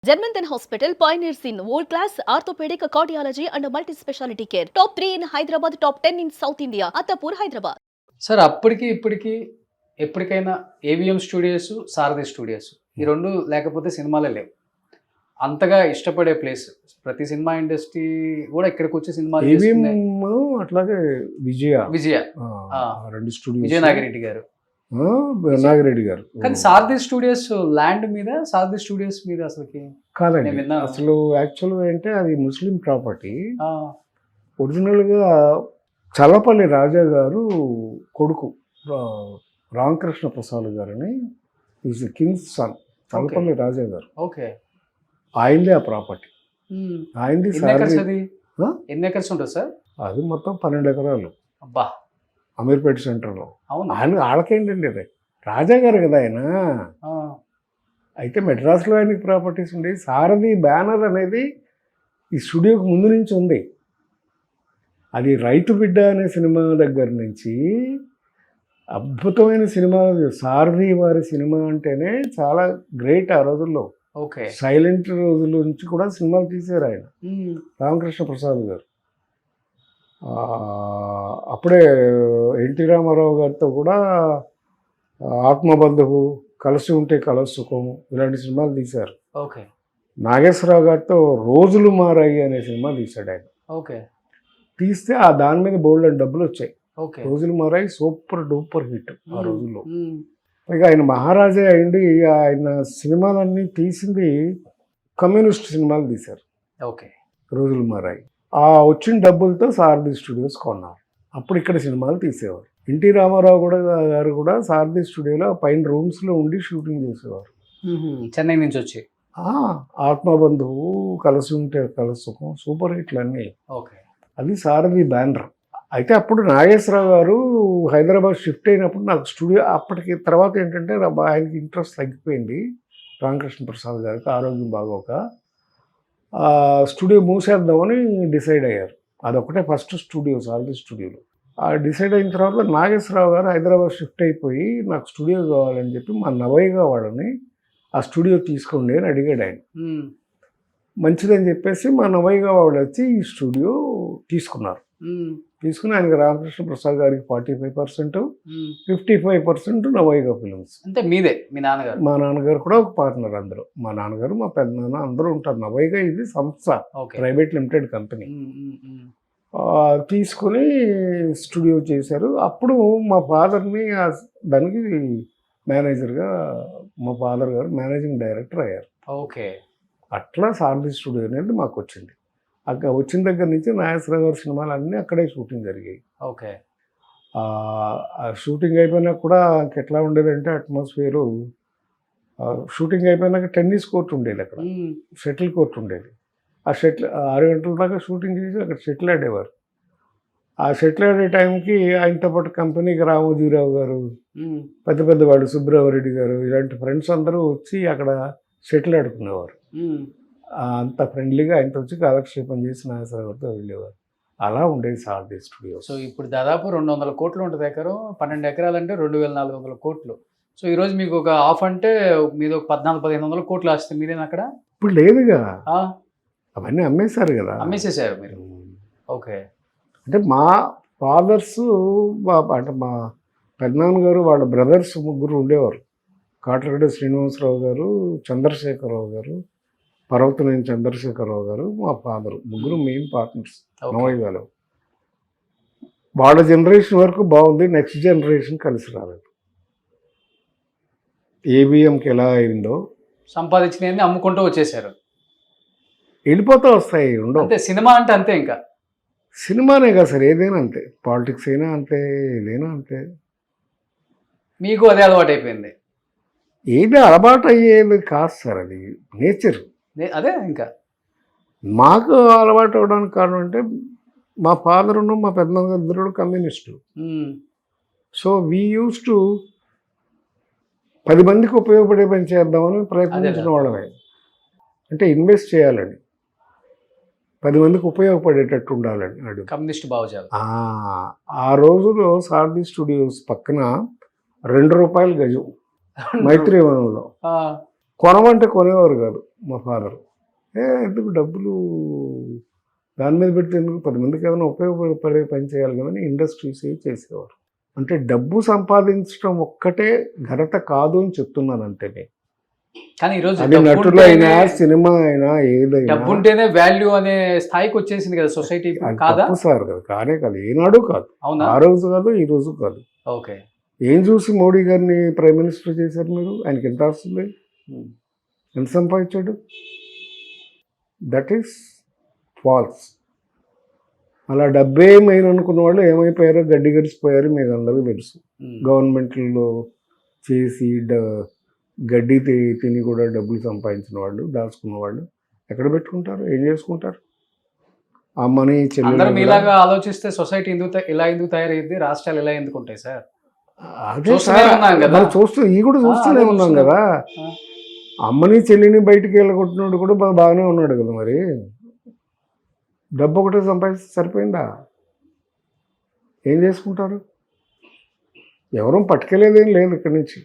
Germanton Hospital pioneers in world-class orthopedic cardiology and multi-specialty care. Top 3 in Hyderabad, top 10 in South India. Attapur, Hyderabad. Sir అప్పటికి ఇప్పటికి ఎప్పటికైనా AVM studios, సారథి studios ఈ రెండు లేకపోతే సినిమాలే లేవు. అంతగా ఇష్టపడే ప్లేస్ ప్రతి సినిమా ఇండస్ట్రీ కూడా ఇక్కడికి వచ్చి సినిమాలు చేస్తున్నాయి. అట్లాగే విజయ రెండు స్టూడియో విజయ నాగిరెడ్డి గారు, నాగిరెడ్డి గారు. కానీ సారథి స్టూడియోస్ ల్యాండ్ మీద, సారథి స్టూడియోస్ మీద అసలుకి కాదండి. నేను విన్నాను. అసలు యాక్చువల్గా అంటే అది ముస్లిం ప్రాపర్టీ. ఒరిజినల్గా చల్లపల్లి రాజా గారు కొడుకు రామకృష్ణ ప్రసాద్ గారని ఈజ్ కింగ్స్ సన్. చల్లపల్లి రాజా గారు, ఓకే, ఆయనదే ఆ ప్రాపర్టీ. ఆయనది ఎన్ని ఎకర్స్ ఉంటుంది సార్? అది మొత్తం 12 ఎకరాలు. అబ్బా, అమీర్పేట సెంటర్లో. అవును, వాళ్ళకేంటండి అది రాజా గారు కదా ఆయన. అయితే మెడ్రాస్లో ఆయనకి ప్రాపర్టీస్ ఉండేవి. సారథి బ్యానర్ అనేది ఈ స్టూడియోకి ముందు నుంచి ఉంది. అది రైతు బిడ్డ అనే సినిమా దగ్గర నుంచి అద్భుతమైన సినిమా. సారథి వారి సినిమా అంటేనే చాలా గ్రేట్ ఆ రోజుల్లో. ఓకే, సైలెంట్ రోజుల నుంచి కూడా సినిమాలు తీశారు ఆయన, రామకృష్ణ ప్రసాద్ గారు. అప్పుడే ఎన్టీ రామారావు గారితో కూడా ఆత్మబంధువు, కలిసి ఉంటే కలసుఖం ఇలాంటి సినిమాలు తీశారు. ఓకే, నాగేశ్వరరావు గారితో రోజులు మారాయి అనే సినిమా తీశాడు ఆయన. ఓకే, తీస్తే దాని మీద బోల్డ్ అని డబ్బులు వచ్చాయి. ఓకే, రోజులు మారాయి సూపర్ డూపర్ హిట్ ఆ రోజుల్లో. ఇక ఆయన మహారాజా అయింది. ఆయన సినిమాలన్నీ తీసింది కమ్యూనిస్ట్ సినిమాలు తీశారు. ఓకే, రోజులు మారాయి. ఆ వచ్చిన డబ్బులతో సారథి స్టూడియోస్ కొన్నారు. అప్పుడు ఇక్కడ సినిమాలు తీసేవారు. ఎన్టీ రామారావు గారు కూడా సారథి స్టూడియోలో పైన రూమ్స్లో ఉండి షూటింగ్ చేసేవారు. చెన్నై నుంచి వచ్చి. ఆత్మబంధువు, కలిసి ఉంటే కలసుఖం సూపర్ హిట్లు అన్నీ. ఓకే, అది సారథి బ్యానర్. అయితే అప్పుడు నాగేశ్వరరావు గారు హైదరాబాద్ షిఫ్ట్ అయినప్పుడు నాకు స్టూడియో, అప్పటికి తర్వాత ఏంటంటే ఆయనకి ఇంట్రెస్ట్ తగ్గిపోయింది. రామకృష్ణ ప్రసాద్ గారికి ఆరోగ్యం బాగోక స్టూడియో మూసేద్దామని డిసైడ్ అయ్యారు. అదొకటే ఫస్ట్ స్టూడియో సారథి స్టూడియోలో. డిసైడ్ అయిన తర్వాత నాగేశ్వరరావు గారు హైదరాబాద్ షిఫ్ట్ అయిపోయి నాకు స్టూడియో కావాలని చెప్పి మా నవయ్య వాళ్ళని ఆ స్టూడియో తీసుకోండి అని అడిగాడు ఆయన. మంచిదని చెప్పేసి మా నవయ్య వాళ్ళు వచ్చి ఈ స్టూడియో తీసుకున్నారు. తీసుకుని ఆయనకి రామకృష్ణ ప్రసాద్ గారికి 45%, 55% నవయ్య ఫిలిమ్స్. అంటే మీదే, మీ నాన్నగారు? మా నాన్నగారు కూడా ఒక పార్ట్నర్. అందరూ మా నాన్నగారు, మా పెద్దనాన్న అందరూ ఉంటారు. నవయ్య ఇది సంస్థ, ప్రైవేట్ లిమిటెడ్ కంపెనీ. తీసుకుని స్టూడియో చేశారు. అప్పుడు మా ఫాదర్ని దానికి మేనేజర్గా మా ఫాదర్ గారు మేనేజింగ్ డైరెక్టర్ అయ్యారు. ఓకే, అట్లా సారథి స్టూడియో అనేది మాకు వచ్చింది. అక్కడ వచ్చిన దగ్గర నుంచి నాగేశ్వరరావు గారి సినిమాలు అన్నీ అక్కడే షూటింగ్ జరిగాయి. ఓకే, షూటింగ్ అయిపోయినాక కూడా ఎట్లా ఉండేదంటే అట్మాస్ఫియరు, షూటింగ్ అయిపోయినాక టెన్నిస్ కోర్ట్ ఉండేది, అక్కడ షటిల్ కోర్ట్ ఉండేది. ఆ షటిల్ 6 గంటల దాకా షూటింగ్ చేసి అక్కడ షటిల్ ఆడేవారు. ఆ షటిల్ ఆడే టైంకి ఆయనతో పాటు కంపెనీకి రామోజీరావు గారు, పెద్ద పెద్దవాడు సుబ్రహ్మరెడ్డి గారు, ఇలాంటి ఫ్రెండ్స్ అందరూ వచ్చి అక్కడ షటిల్ ఆడుకునేవారు. అంత ఫ్రెండ్లీగా ఆయనతో వచ్చి కాలక్షేపం చేసి నాగేశ్వరరావుతో వెళ్ళేవారు. అలా ఉండేది సారథి స్టూడియో. సో ఇప్పుడు దాదాపు 200 కోట్లు ఉంటుంది ఎకరం. 12 ఎకరాలు అంటే 2400 కోట్లు. సో ఈరోజు మీకు ఒక ఆఫ్ అంటే మీద ఒక 1400-1500 కోట్లు వస్తే మీరేనా అక్కడ? ఇప్పుడు లేదుగా, అవన్నీ అమ్మేశారు కదా. అమ్మేసేసారు మీరు? ఓకే, అంటే మా ఫాదర్స్ అంటే మా పెద్దనాన్నగారు వాళ్ళ బ్రదర్స్ ముగ్గురు ఉండేవారు. కాటరగడ్డ శ్రీనివాసరావు గారు, చంద్రశేఖరరావు గారు, పర్వతనేని చంద్రశేఖరరావు గారు, మా ఫాదరు, ముగ్గురు మెయిన్ పార్ట్నర్స్ నవయ్య గారు. వాళ్ళ జనరేషన్ వరకు బాగుంది. నెక్స్ట్ జనరేషన్ కలిసి రాలేదు. ఏబిఎంకి ఎలా అయిందో సంపాదించినవన్నీ అమ్ముకుంటూ వచ్చేసారు. వెళ్ళిపోతూ వస్తాయి, ఉండవు. అంతే, సినిమా అంటే అంతే. ఇంకా సినిమానే కదా సార్, ఏదైనా అంతే. పాలిటిక్స్ అయినా అంతే, ఏదైనా అంతే. మీకు అదే అలవాటు అయిపోయింది. ఏది అలవాటు అయ్యేది కాదు సార్, అది నేచర్. అదే ఇంకా మాకు అలవాటు అవడానికి కారణం అంటే మా ఫాదరును మా పెద్దనాన్నగారు communist. So we use to 10 మందికి ఉపయోగపడే పని చేద్దామని ప్రయత్నించిన వాళ్ళమే. అంటే ఇన్వెస్ట్ చేయాలని, 10 మందికి ఉపయోగపడేటట్టు ఉండాలని అడుగు కమ్యూనిస్ట్ భావజాలం. ఆ రోజులో సారథి స్టూడియోస్ పక్కన ₹2 గజం మైత్రి వనంలో కొనమంటే కొనేవారు కాదు మా ఫాదర్. ఎందుకు డబ్బులు దాని మీద పెడితే ఎందుకు, 10 మందికి ఏమైనా ఉపయోగపడే పని చేయాలి కానీ ఇండస్ట్రీస్ చేసేవారు. అంటే డబ్బు సంపాదించడం ఒక్కటే ఘనత కాదు అని చెప్తున్నాను అంతే నేను. కానీ ఈరోజు అది నటులు అయినా సినిమా అయినా ఏదైనా డబ్బు ఉంటేనే వాల్యూ అనే స్థాయికి వచ్చేసింది కదా సొసైటీ, కాదా? తప్పు సార్ కదా, కానే కాదు, ఏనాడు కాదు, అవునా? ఆ రోజు కాదు ఈ రోజు కాదు. ఓకే. ఏం చూసి మోడీ గారిని ప్రైమ్ మినిస్టర్ చేశారు మీరు? ఆయనకి ఎంత వస్తుంది, ఎంత సంపాదించాడు? That is false. అలా డబ్బే మెయిన్ అనుకున్న వాళ్ళు ఏమైపోయారో గడ్డి గడిచిపోయారు మీకు అందరికీ తెలుసు. గవర్నమెంట్లో చేసి గడ్డి తిని కూడా డబ్బులు సంపాదించిన వాళ్ళు, దాచుకున్న వాళ్ళు ఎక్కడ పెట్టుకుంటారు, ఏం చేసుకుంటారు? ఆ మనీ అందరూ మీలాగా ఆలోచిస్తే సొసైటీ ఇలా ఎందుకు తయారైంది, రాష్ట్రాలు ఇలా ఎందుకు ఉంటాయి సార్? అదే చూస్తూ ఈ కూడా చూస్తూనే ఉన్నాం కదా. అమ్మని చెల్లిని బయటికి వెళ్ళగొట్టినోడు కూడా బాగానే ఉన్నాడు కదా. మరి డబ్బు ఒకటే సంపాదిస్తే సరిపోయిందా? ఏం చేసుకుంటారు? ఎవరూ పట్టుకెళ్ళేదేం లేదు ఇక్కడి నుంచి.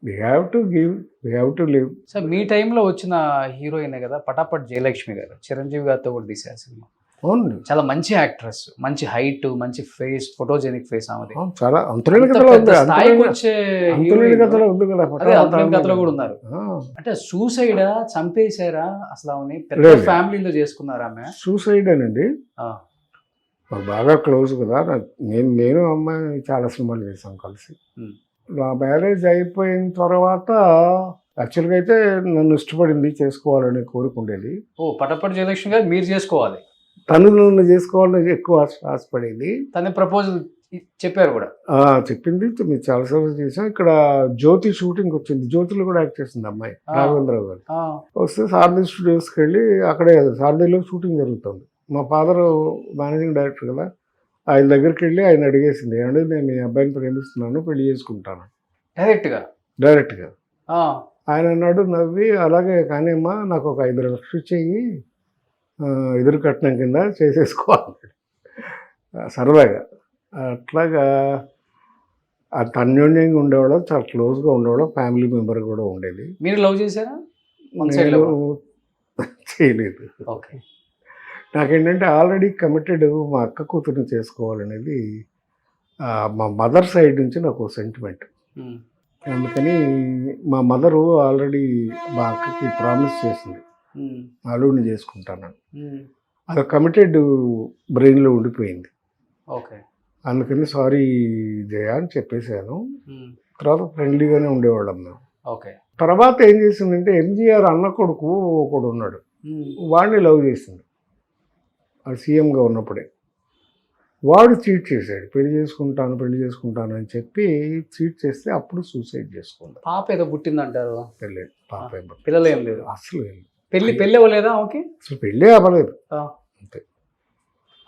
We have to give, we have to live. Sir మీ టైంలో వచ్చిన హీరోయిన్ కదా పటాపట్ జయలక్ష్మి గారు, చిరంజీవి గారితో కూడా తీశారు సినిమా. అవునండి, చాలా మంచి యాక్ట్రెస్, మంచి హైట్, మంచి ఫేస్, ఫోటోజెనిక్ ఫేస్ ఆమెది. చాలా అంతులేని కథలో ఉంది కదా. కథలో కూడా ఉన్నారు. అంటే సూసైడా, చంపేశారా అసలు ఆమెని? పెద్ద ఫ్యామిలీలో చేసుకున్నారా ఆమె? సూసైడ్ అనండి, బాగా క్లోజ్ కదా. నేను అమ్మాయి చాలా సినిమాలు చేశాం కలిసి. నా మ్యారేజ్ అయిపోయిన తర్వాత యాక్చువల్గా అయితే నన్ను ఇష్టపడింది, చేసుకోవాలని కోరుకుండేది. పటాపట్ జయలక్ష్మి గారు మీరు చేసుకోవాలి, తను నన్ను చేసుకోవాలని ఎక్కువ ఆశపడేది. తన ప్రపోజల్ చెప్పారు కూడా? చెప్పింది, మీరు చాలాసార్లు చేసాం. ఇక్కడ జ్యోతి షూటింగ్ వచ్చింది, జ్యోతిలో కూడా యాక్ట్ చేసింది అమ్మాయి, రాఘవేంద్రరావు గారు. వస్తే సారథి స్టూడియోస్కి వెళ్ళి అక్కడే సారథిలో షూటింగ్ జరుగుతుంది. మా ఫాదర్ మేనేజింగ్ డైరెక్టర్ కదా, ఆయన దగ్గరికి వెళ్ళి ఆయన అడిగేసింది, ఏమంటే నేను మీ అబ్బాయిని ప్రేమిస్తున్నాను, పెళ్లి చేసుకుంటాను డైరెక్ట్గా. ఆయన అన్నాడు నవ్వి, అలాగే కానీ అమ్మా నాకు ఒక 5 లక్షలు చెయ్యి, ఎదురు కట్నం కింద చేసేసుకోవాలి సరదాగా. అట్లాగా అంత అన్యోన్యంగా ఉండేవాడు, చాలా క్లోజ్గా ఉండేవాడు, ఫ్యామిలీ మెంబర్ కూడా ఉండేది. మీరు లవ్ చేశారా? చేయలేదు. ఓకే. నాకేంటంటే ఆల్రెడీ కమిటెడ్, మా అక్క కూతురుని చేసుకోవాలనేది మా మదర్ సైడ్ నుంచి నాకు సెంటిమెంట్. అందుకని మా మదరు ఆల్రెడీ మా అక్కకి ప్రామిస్ చేసింది, అల్లుడిని చేసుకుంటానని. అది కమిటెడ్ బ్రెయిన్లో ఉండిపోయింది. ఓకే. అందుకని సారీ జయ అని చెప్పేశాను. తర్వాత ఫ్రెండ్లీగానే ఉండేవాళ్ళం మేము. ఓకే. తర్వాత ఏం చేసిందంటే ఎంజీఆర్ అన్న కొడుకు ఒకడు ఉన్నాడు, వాడిని లవ్ చేసింది. అది సీఎంగా ఉన్నప్పుడే. వాడు చీట్ చేశాడు, పెళ్లి చేసుకుంటాను అని చెప్పి చీట్ చేస్తే అప్పుడు సూసైడ్ చేసుకుంది. పాప ఏదో పుట్టిందంటారు. పెళ్ళి పాప, పిల్లలు ఏం లేదు, అసలు పెళ్ళి అవ్వలేదా? ఓకే, అసలు పెళ్ళే అవ్వలేదు. అంతే,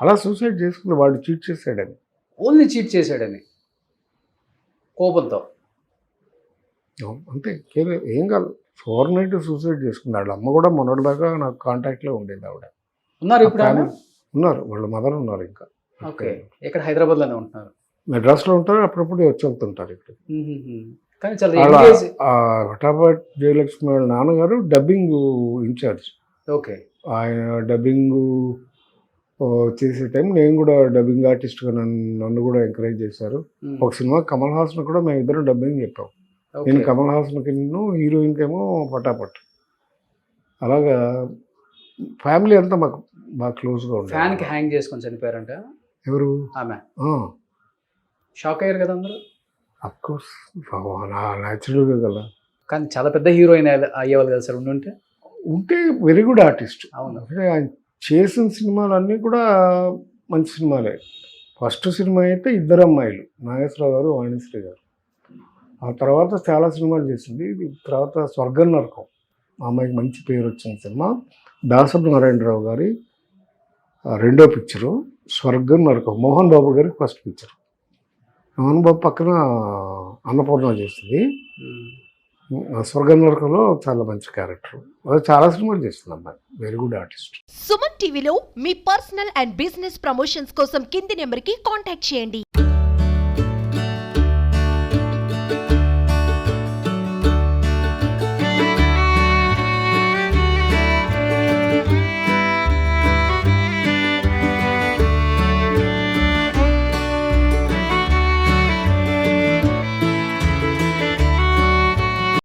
అలా సూసైడ్ చేసుకుంది. వాడు చీట్ చేశాడని, ఓన్లీ చీట్ చేశాడని కోపంతో అంతే, ఏం కాదు. ఓవర్నైట్ సూసైడ్ చేసుకుంది. వాళ్ళ అమ్మ కూడా మొన్నటిదాకా నాకు కాంటాక్ట్లో ఉండేది. ఆవిడ ఉన్నారు ఇప్పుడు? ఉన్నారు, వాళ్ళ మదర్ ఉన్నారు ఇంకా. ఓకే. ఇక్కడ హైదరాబాద్లోనే ఉంటున్నారు? మెడ్రాస్లో ఉంటారు, అప్పుడప్పుడు వచ్చి వెళ్తుంటారు ఇక్కడ. కానీ చాలా పటాపట్ జయలక్ష్మి వాళ్ళ నాన్నగారు డబ్బింగ్ ఇన్ఛార్జ్. ఓకే. ఆయన డబ్బింగ్ చేసే టైం నేను కూడా డబ్బింగ్ ఆర్టిస్ట్గా నన్ను కూడా ఎంకరేజ్ చేశారు. ఒక సినిమా కమల్ హాసన్ కూడా మేము ఇద్దరం డబ్బింగ్ చెప్పాం. నేను కమల్ హాసన్కి, హీరోయిన్కి ఏమో పటాపట్. అలాగా ఫ్యామిలీ అంతా మాకు బాగా క్లోజ్గా ఉంటుంది. ఫ్యాన్కి హ్యాంగ్ చేసుకొని చనిపోయారంట ఎవరు? ఆమె. షాక్ అయ్యారు కదా అందరూ. అఫ్కోర్స్, న్యాచురల్గా కదా. కానీ చాలా పెద్ద హీరోయిన్ అయ్యేవాళ్ళు కదా సార్ ఉంటే వెరీ గుడ్ ఆర్టిస్ట్. అవును, ఆయన చేసిన సినిమాలన్నీ కూడా మంచి సినిమాలే. ఫస్ట్ సినిమా అయితే 2 అమ్మాయిలు, నాగేశ్వరరావు గారు, వాణిశ్రీ గారు. ఆ తర్వాత చాలా సినిమాలు చేసింది. తర్వాత స్వర్గం నరకం, ఆ అమ్మాయికి మంచి పేరు వచ్చిన సినిమా. దాసరి నారాయణరావు గారి 2వ పిక్చరు స్వర్గం నరకం. మోహన్ బాబు గారి ఫస్ట్ పిక్చర్. మోహన్ బాబు పక్కన అన్నపూర్ణ చేస్తుంది. స్వర్గం నరకంలో చాలా మంచి క్యారెక్టర్. చాలా సినిమాలు చేస్తుంది అమ్మాయి, వెరీ గుడ్ ఆర్టిస్ట్. సుమన్ టీవీలో మీ పర్సనల్ అండ్ బిజినెస్ ప్రమోషన్స్ కోసం కింది నెంబర్కి కాంటాక్ట్ చేయండి.